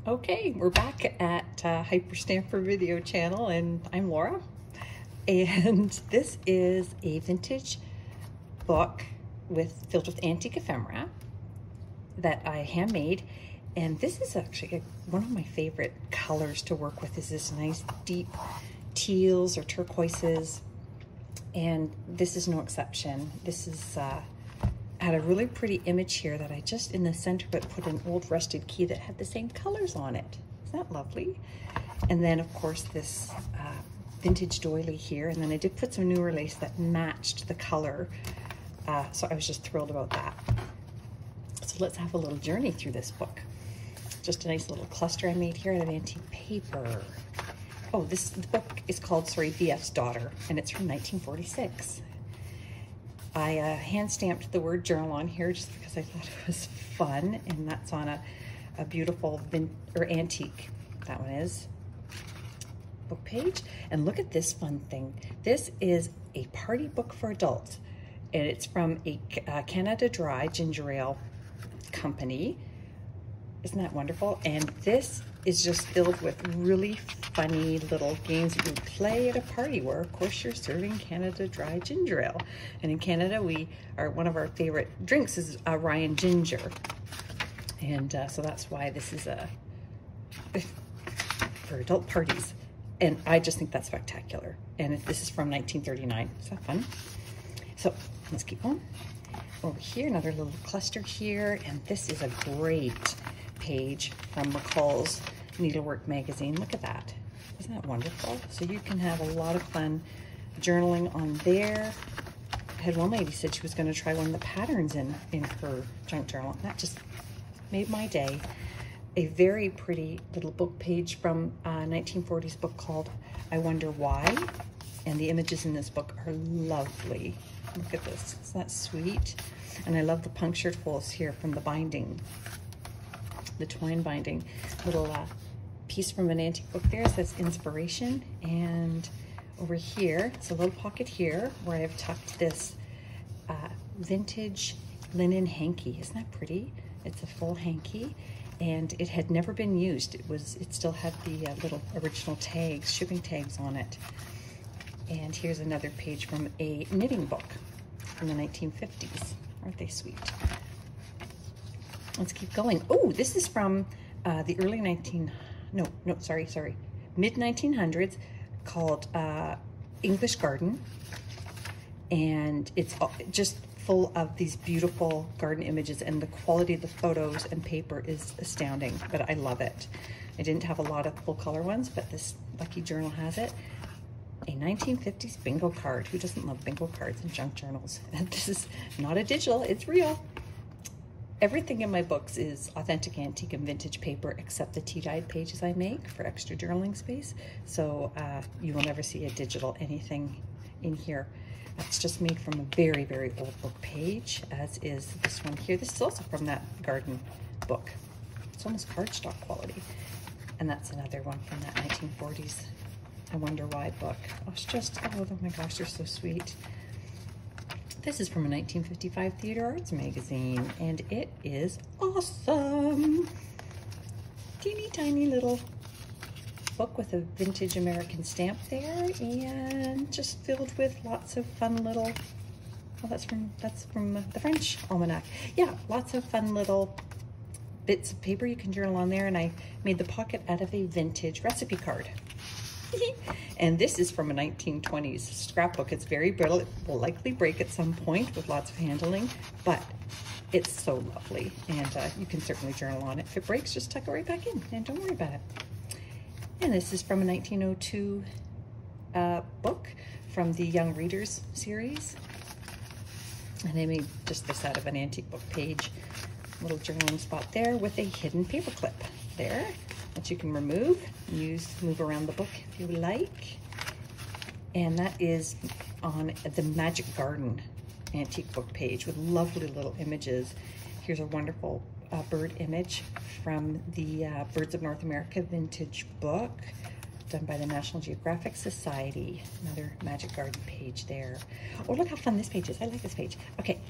Okay, we're back at Hyperstamper video channel, and I'm Laura. And this is a vintage book filled with antique ephemera that I handmade. And this is actually one of my favorite colors to work with, is this nice deep teals or turquoises. And this is no exception. This is had a really pretty image here that I just in the center of it put an old rusted key that had the same colors on it. Isn't that lovely? And then of course this vintage doily here, and then I did put some newer lace that matched the color, so I was just thrilled about that. So let's have a little journey through this book. Just a nice little cluster I made here out of antique paper. Oh, the book is called, VF's Daughter, and it's from 1946. I hand stamped the word journal on here just because I thought it was fun, and that's on a beautiful antique, that one is, book page. And look at this fun thing. This is a party book for adults, and it's from a Canada Dry ginger ale company. Isn't that wonderful? And this is just filled with really funny little games that you play at a party where, of course, you're serving Canada Dry ginger ale. And in Canada, one of our favorite drinks is rye and ginger. And so that's why this is for adult parties. And I just think that's spectacular. And this is from 1939. Is that fun? So let's keep going. Over here, another little cluster here. And this is a great page from McCall's Needlework magazine. Look at that. Isn't that wonderful? So you can have a lot of fun journaling on there. I had one lady said she was going to try one of the patterns in her junk journal, and that just made my day. A very pretty little book page from a 1940s book called I Wonder Why, and the images in this book are lovely. Look at this. Isn't that sweet? And I love the punctured holes here from the binding, the twine binding. Little piece from an antique book there says inspiration. And over here, it's a little pocket here where I've tucked this vintage linen hanky. Isn't that pretty? It's a full hanky, and it had never been used. It still had the little original tags, shipping tags on it. And here's another page from a knitting book from the 1950s. Aren't they sweet? Let's keep going. Oh, this is from the early mid-1900s, called English Garden. And it's just full of these beautiful garden images, and the quality of the photos and paper is astounding, but I love it. I didn't have a lot of full color ones, but this lucky journal has it. A 1950s bingo card. Who doesn't love bingo cards and junk journals? And this is not a digital, it's real. Everything in my books is authentic, antique, and vintage paper, except the tea-dyed pages I make for extra journaling space. So you will never see a digital anything in here. That's just made from a very, very old book page, as is this one here. This is also from that garden book. It's almost cardstock quality. And that's another one from that 1940s I Wonder Why book. Oh, it's just, oh my gosh, they're so sweet. This is from a 1955 Theater Arts magazine, and it is awesome. Teeny tiny little book with a vintage American stamp there, and just filled with lots of fun little, oh, that's from the French almanac. Yeah, lots of fun little bits of paper you can journal on there, and I made the pocket out of a vintage recipe card. And this is from a 1920s scrapbook. It's very brittle. It will likely break at some point with lots of handling, but it's so lovely, and you can certainly journal on it. If it breaks, just tuck it right back in and don't worry about it. And this is from a 1902 book from the Young Readers series. And I made just this out of an antique book page. Little journaling spot there with a hidden paper clip there that you can remove and move around the book if you like. And that is on the Magic Garden antique book page with lovely little images. Here's a wonderful bird image from the Birds of North America vintage book done by the National Geographic Society. Another Magic Garden page there. Oh, look how fun this page is. I like this page. Okay,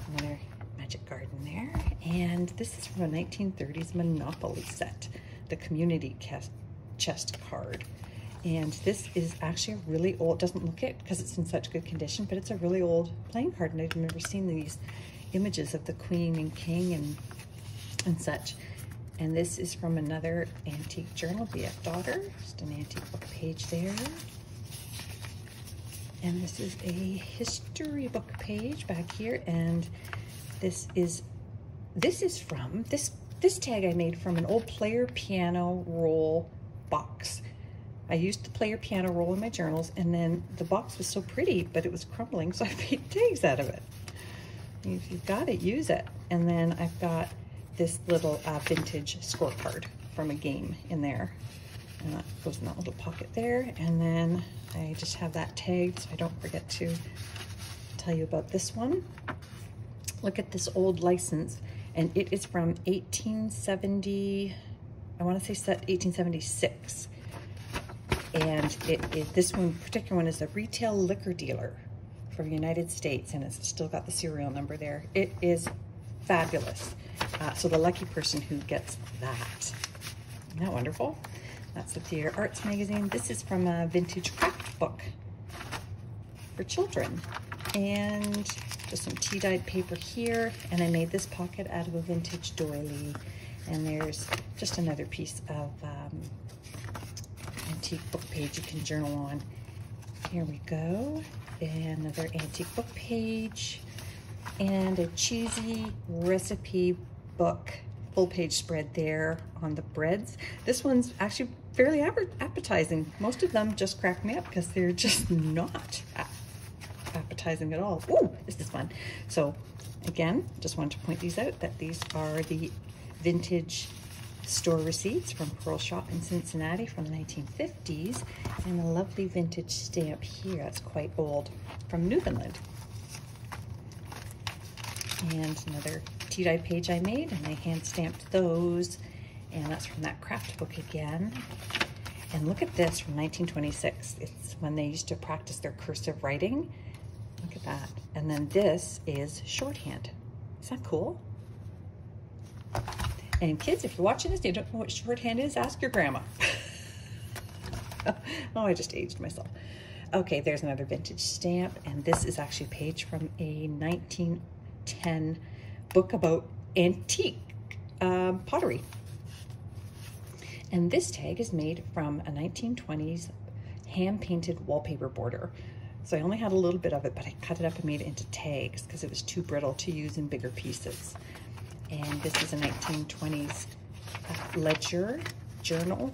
another Magic Garden there. And this is from a 1930s Monopoly set the community chest card. And this is actually a really old, doesn't look it because it's in such good condition, but it's a really old playing card, and I've never seen these images of the queen and king and such. And this is from another antique journal, BF Daughter, just an antique book page there. And this is a history book page back here, and this is from, this tag I made from an old player piano roll box. I used the player piano roll in my journals, and then the box was so pretty, but it was crumbling, so I made tags out of it. If you've got it, use it. And then I've got this little vintage scorecard from a game in there. And that goes in that little pocket there. And then I just have that tagged so I don't forget to tell you about this one. Look at this old license, and it is from 1870, I want to say 1876. And this one, particular one, is a retail liquor dealer for the United States, and it's still got the serial number there. It is fabulous. So the lucky person who gets that. Isn't that wonderful? That's the Theater Arts magazine. This is from a vintage craft book for children. And just some tea-dyed paper here. And I made this pocket out of a vintage doily. And there's just another piece of antique book page you can journal on. Here we go. And another antique book page. And a cheesy recipe book full page spread there on the breads. This one's actually fairly appetizing. Most of them just crack me up because they're just not appetizing at all. Ooh, this is fun. So again, just wanted to point these out, that these are the vintage store receipts from Pearl Shop in Cincinnati from the 1950s, and a lovely vintage stamp here that's quite old from Newfoundland. And another tea-dyed page I made, and I hand stamped those, and that's from that craft book again. And look at this from 1926. It's when they used to practice their cursive writing. Look at that. And then this is shorthand. Is that cool? And kids, if you're watching this and you don't know what shorthand is, ask your grandma. Oh, I just aged myself. Okay, there's another vintage stamp, and this is actually a page from a 1910 book about antique pottery. And this tag is made from a 1920s hand-painted wallpaper border. So I only had a little bit of it, but I cut it up and made it into tags because it was too brittle to use in bigger pieces. And this is a 1920s ledger journal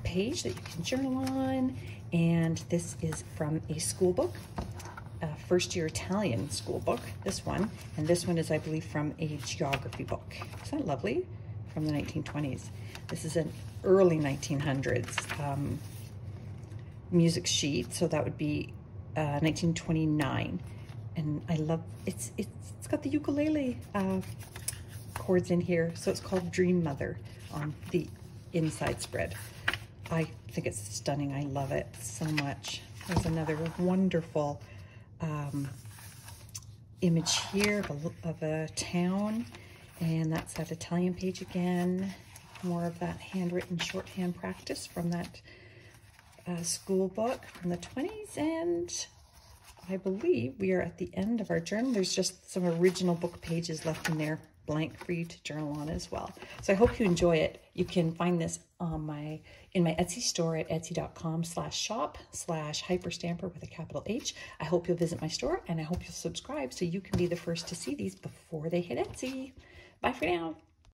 page that you can journal on. And this is from a school book, a first-year Italian school book, this one. And this one is, I believe, from a geography book. Isn't that lovely? From the 1920s. This is an early 1900s music sheet, so that would be 1929. And I love, it's got the ukulele chords in here, so it's called Dream Mother on the inside spread. I think it's stunning. I love it so much. There's another wonderful image here of a town, and that's that Italian page again. More of that handwritten shorthand practice from that school book from the 20s, and I believe we are at the end of our journal. There's just some original book pages left in there, blank for you to journal on as well. So I hope you enjoy it. You can find this on in my Etsy store at etsy.com/shop/hyperstamper with a capital H. I hope you'll visit my store, and I hope you'll subscribe so you can be the first to see these before they hit Etsy. Bye for now.